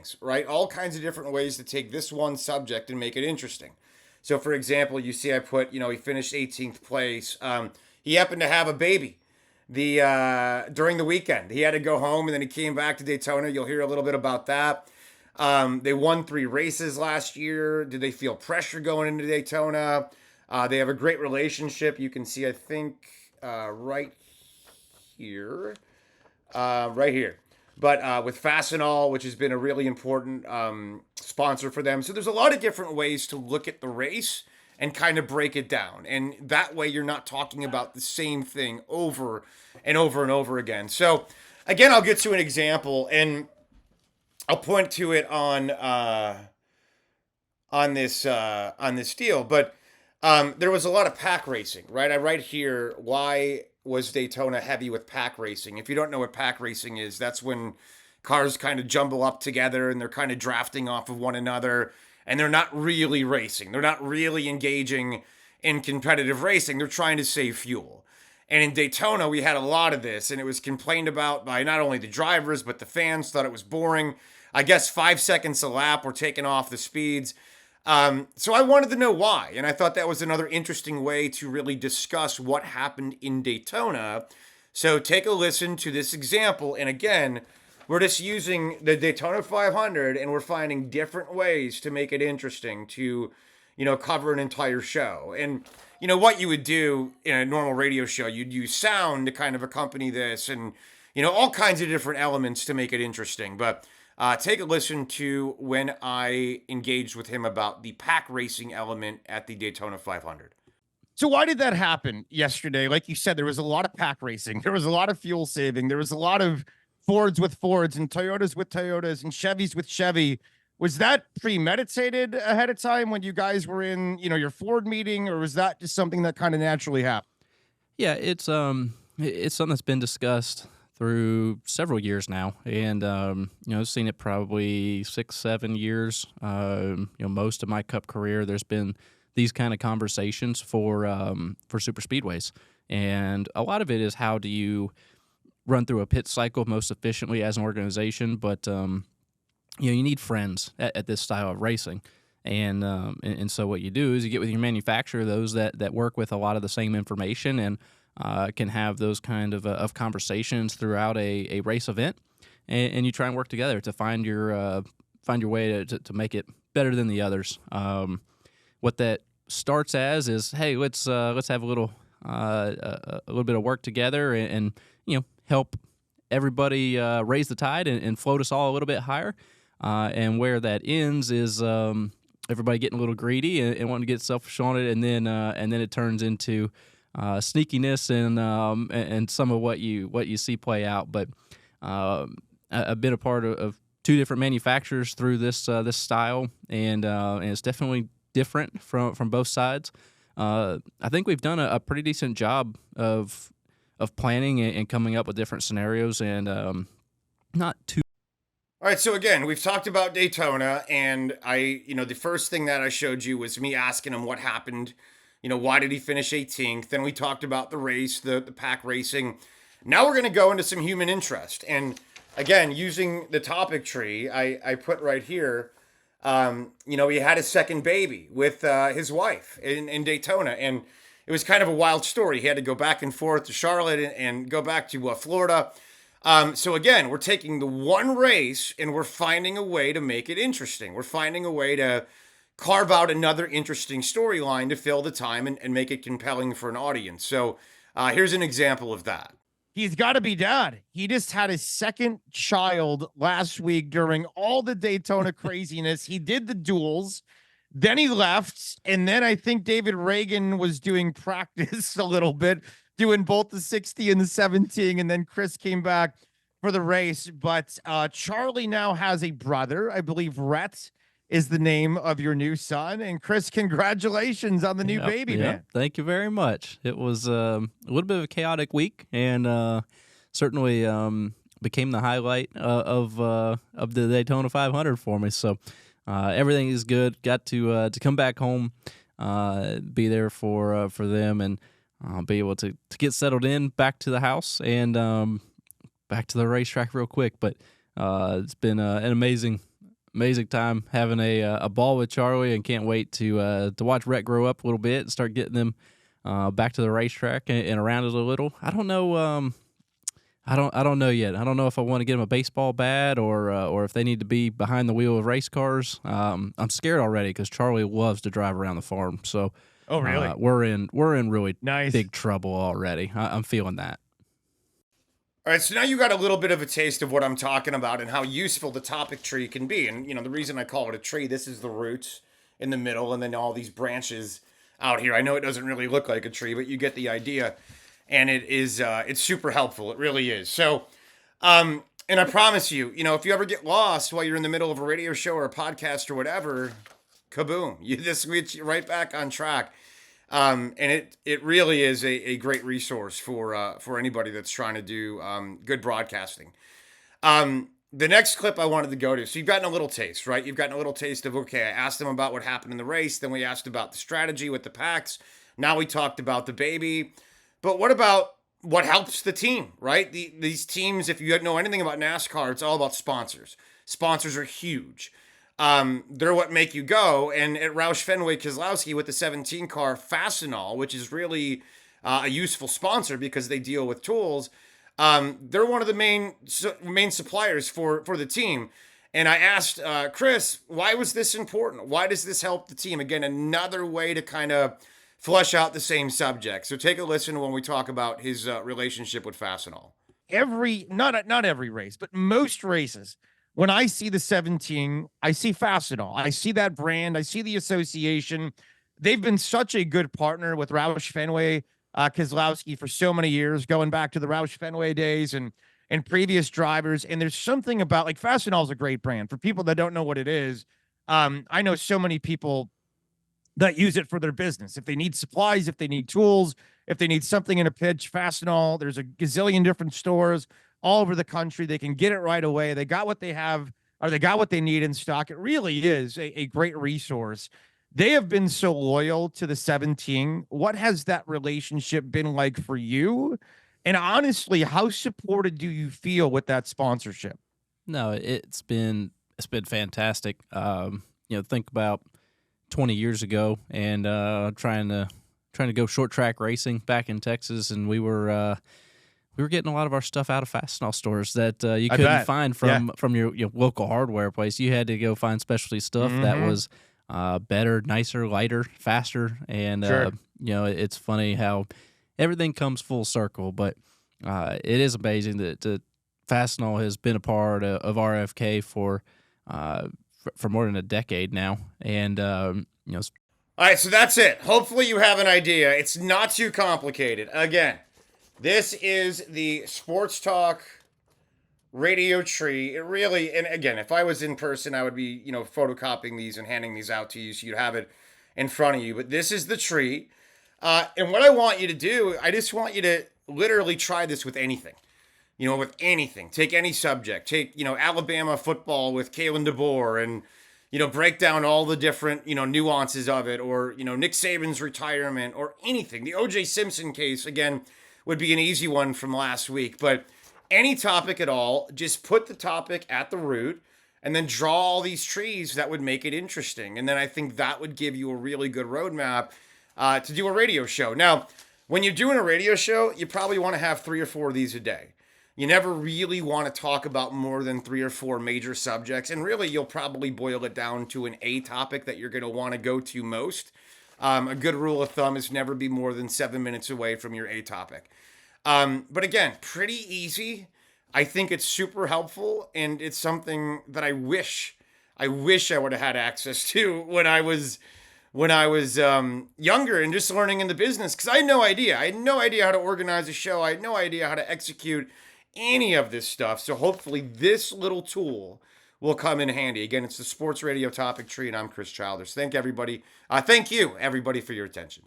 things, right? All kinds of different ways to take this one subject and make it interesting. So, for example, you see, I put, he finished 18th place. He happened to have a baby during the weekend. He had to go home, and then he came back to Daytona. You'll hear a little bit about that. They won 3 races last year. Did they feel pressure going into Daytona? They have a great relationship. You can see, I think, right here. Right here. But with Fastenal, which has been a really important sponsor for them. So there's a lot of different ways to look at the race and kind of break it down. And that way you're not talking about the same thing over and over and over again. So again, I'll get to an example and I'll point to it on this deal. But there was a lot of pack racing, right? I write here, why was Daytona heavy with pack racing? If you don't know what pack racing is, that's when cars kind of jumble up together and they're kind of drafting off of one another and they're not really racing. They're not really engaging in competitive racing. They're trying to save fuel. And in Daytona, we had a lot of this, and it was complained about by not only the drivers, but the fans thought it was boring. I guess 5 seconds a lap were taken off the speeds. So I wanted to know why, and I thought that was another interesting way to really discuss what happened in Daytona. So take a listen to this example, and again, we're just using the Daytona 500, and we're finding different ways to make it interesting to, cover an entire show. And what you would do in a normal radio show, you'd use sound to kind of accompany this, and all kinds of different elements to make it interesting. But take a listen to when I engaged with him about the pack racing element at the Daytona 500. So why did that happen yesterday? Like you said, there was a lot of pack racing. There was a lot of fuel saving. There was a lot of Fords with Fords and Toyotas with Toyotas and Chevys with Chevy. Was that premeditated ahead of time when you guys were in, your Ford meeting, or was that just something that kind of naturally happened? Yeah, it's something that's been discussed through several years now, and I've seen it probably 6-7 years. Most of my Cup career, there's been these kind of conversations for super speedways, and a lot of it is how do you run through a pit cycle most efficiently as an organization, but you need friends at this style of racing. And so what you do is you get with your manufacturer, those that work with a lot of the same information and can have those kind of conversations throughout a race event, and you try and work together to find your way to make it better than the others. What that starts as is, hey, let's have a little bit of work together and help everybody raise the tide and float us all a little bit higher. And where that ends is everybody getting a little greedy and wanting to get selfish on it, and then it turns into sneakiness and some of what you see play out. But I've been a part of 2 different manufacturers through this style, and it's definitely different from both sides. I think we've done a pretty decent job of planning and coming up with different scenarios, and not too. All right, so again, we've talked about Daytona, and the first thing that I showed you was me asking him what happened. Why did he finish 18th? Then we talked about the race, the pack racing. Now we're going to go into some human interest. And again, using the topic tree, I put right here, he had his second baby with his wife in Daytona. And it was kind of a wild story. He had to go back and forth to Charlotte and go back to Florida. So again, we're taking the one race and we're finding a way to make it interesting. We're finding a way to carve out another interesting storyline to fill the time and make it compelling for an audience. So here's an example of that. He's got to be dad. He just had his second child last week during all the Daytona craziness. He did the duels, then he left, and then I think David Reagan was doing practice a little bit, doing both the 60 and the 17, and then Chris came back for the race. But Charlie now has a brother. I believe Rhett is the name of your new son. And Chris, congratulations on the new baby, man. Thank you very much. It was a little bit of a chaotic week, and certainly became the highlight of the Daytona 500 for me. So everything is good. Got to come back home, be there for them, and be able to get settled in back to the house and back to the racetrack real quick. But it's been an amazing amazing time having a ball with Charlie, and can't wait to watch Rhett grow up a little bit and start getting them back to the racetrack and around it a little. I don't know. I don't know yet. I don't know if I want to get them a baseball bat or if they need to be behind the wheel of race cars. I'm scared already because Charlie loves to drive around the farm. So, Oh, really? we're in really Nice. big trouble already. I'm feeling that. All right, so now you got a little bit of a taste of what I'm talking about and how useful the topic tree can be. And, the reason I call it a tree, this is the roots in the middle and then all these branches out here. I know it doesn't really look like a tree, but you get the idea. And it is, it's super helpful. It really is. So, and I promise you, if you ever get lost while you're in the middle of a radio show or a podcast or whatever, kaboom, this gets you right back on track. And it really is a great resource for anybody that's trying to do good broadcasting. The next clip I wanted to go to, so you've gotten a little taste, right? You've gotten a little taste of, okay, I asked them about what happened in the race. Then we asked about the strategy with the packs. Now we talked about the baby. But what about what helps the team, right? These teams, if you know anything about NASCAR, it's all about sponsors. Sponsors are huge. They're what make you go. And at Roush Fenway Keselowski with the 17 car Fastenal, which is really a useful sponsor because they deal with tools. They're one of the main suppliers for the team. And I asked Chris, why was this important? Why does this help the team? Again, another way to kind of flesh out the same subject. So take a listen when we talk about his relationship with Fastenal. Not every race, but most races, when I see the 17, I see Fastenal. I see that brand. I see the association. They've been such a good partner with Roush Fenway Keselowski for so many years, going back to the Roush Fenway days and previous drivers. And there's something about, like, Fastenal is a great brand. For people that don't know what it is, I know so many people that use it for their business. If they need supplies, if they need tools, if they need something in a pitch, Fastenal, there's a gazillion different stores all over the country. They can get it right away. They got what they have, or they got what they need in stock. It really is a great resource. They have been so loyal to the 17. What has that relationship been like for you? And honestly, how supported do you feel with that sponsorship? No, it's been fantastic. Think about 20 years ago and trying to go short track racing back in Texas, and we were getting a lot of our stuff out of Fastenal stores that you couldn't find from your local hardware place. You had to go find specialty stuff that was better, nicer, lighter, faster, and Sure. It's funny how everything comes full circle. But it is amazing that Fastenal has been a part of RFK for more than a decade now, and All right, so that's it. Hopefully you have an idea. It's not too complicated. Again, this is the Sports Talk radio tree. It really, and again, if I was in person, I would be, photocopying these and handing these out to you so you'd have it in front of you. But this is the tree. And what I want you to do, I just want you to literally try this with anything. With anything. Take any subject. Take, Alabama football with Kalen DeBoer and, break down all the different, nuances of it, or, Nick Saban's retirement or anything. The O.J. Simpson case, again, would be an easy one from last week. But any topic at all, just put the topic at the root and then draw all these trees that would make it interesting. And then I think that would give you a really good roadmap to do a radio show. Now, when you're doing a radio show, you probably want to have 3 or 4 of these a day. You never really want to talk about more than 3 or 4 major subjects. And really, you'll probably boil it down to an A topic that you're going to want to go to most. A good rule of thumb is never be more than 7 minutes away from your A topic. But again, pretty easy. I think it's super helpful. And it's something that I wish I would have had access to when I was younger and just learning in the business. Because I had no idea. I had no idea how to organize a show. I had no idea how to execute any of this stuff. So hopefully this little tool will come in handy. Again, it's the Sports Radio Topic Tree, and I'm Chris Childers. Thank you, everybody, for your attention.